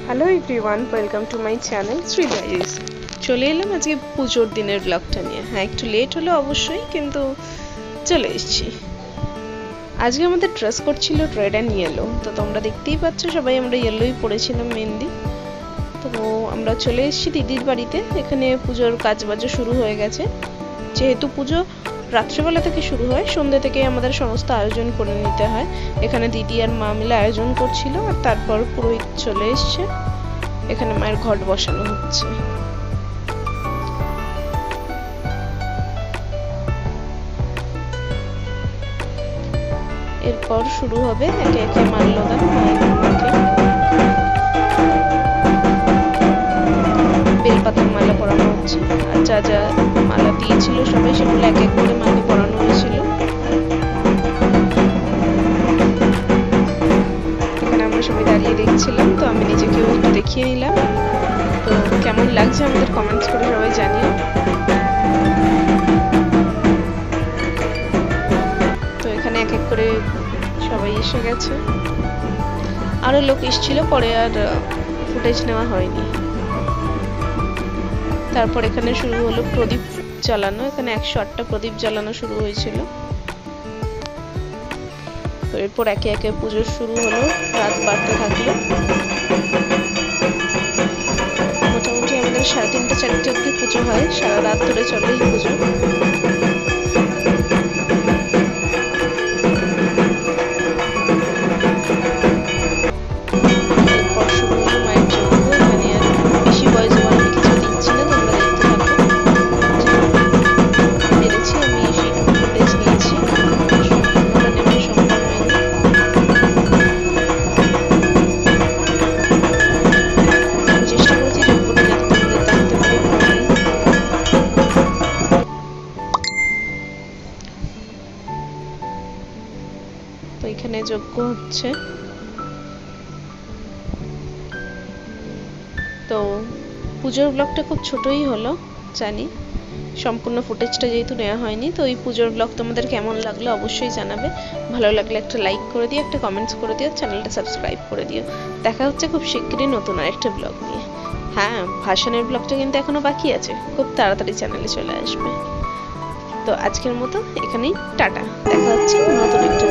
Hello everyone, welcome to my channel Shri diaries. চলে এলাম আজকে পুজোর দিনের ব্লগটা নিয়ে। হ্যাঁ, একটু লেট হলো অবশ্যই, কিন্তু চলে এসেছি। আজকে আমাদের ড্রেস কোড ছিল রেড অ্যান্ড ইয়েলো। তো তোমরা দেখতেই পাচ্ছ সবাই আমরা ইয়েলোই পরেছিলাম মেনলি। তো আমরা চলে এসেছি দিদির বাড়িতে। এখানে পুজোর কাজবাজ শুরু হয়ে গেছে। যেহেতু পুজো রাত্রেবেলা থেকে শুরু হয়, সন্ধ্যে থেকে আমাদের সমস্ত আয়োজন করে নিতে হয়। এখানে দিদি আর মা মিলে আয়োজন করছিল, আর তারপর পুরোহিত চলে এসছে। এখানে মায়ের ঘট বসানো হচ্ছে। এরপর শুরু হবে একে একে মাল্যদান। বেলপাতার মালা পরানো হচ্ছে, আর যা যা মালা দিয়েছিল সবাই সেগুলো এক এক করে মাকে পরানো হয়েছিল। এখানে আমরা সবাই দাঁড়িয়ে দেখছিলাম, তো আমি নিজেকেও একটু দেখিয়ে নিলাম। তো কেমন লাগছে আমাদের কমেন্টস করে সবাই জানিও। তো এখানে এক এক করে সবাই এসে গেছে, আরো লোক এসেছিল, পরে আর ফুটেজ নেওয়া হয়নি। তারপর এখানে শুরু হলো প্রদীপ জ্বালানো। এখানে 108টা প্রদীপ জ্বালানো শুরু হয়েছিল। তো এরপর একে একে পুজো শুরু হলো, রাত বাড়তে থাকলো। মোটামুটি আমাদের 3:30 4টে অব্দি পুজো হয়, সারা রাত ধরে চলে এই পুজো। এরপর শুরু হলো মায়ের যজ্ঞ। এখানে আর বেশি বয়স আমি কিছু দিচ্ছি না, তোমরা দেখতে থাকো। পেরেছি আমি সেই ফুটেজ নিয়েছি, সম্পূর্ণটা নেওয়া সম্ভব হয়নি। আমি চেষ্টা করছি যজ্ঞটা যাতে তোমাদের দেখতে পারি পুরোটাই। তো এখানে যজ্ঞ হচ্ছে। তো পুজোর ব্লগটা খুব ছোটই হলো জানি, সম্পূর্ণ ফুটেজটা যেহেতু নেওয়া হয়নি। তো এই পুজোর ব্লগ তোমাদের কেমন লাগলো অবশ্যই জানাবে। ভালো লাগলে একটা লাইক করে দিও, একটা কমেন্টস করে দিও, চ্যানেলটা সাবস্ক্রাইব করে দিও। দেখা হচ্ছে খুব শিগগিরই নতুন আরেকটা ব্লগ নিয়ে। হ্যাঁ, ভাসানের ব্লগটা কিন্তু এখনো বাকি আছে, খুব তাড়াতাড়ি চ্যানেলে চলে আসবে। তো আজকের মতো এখানেই টাটা, দেখা হচ্ছে নতুন একটা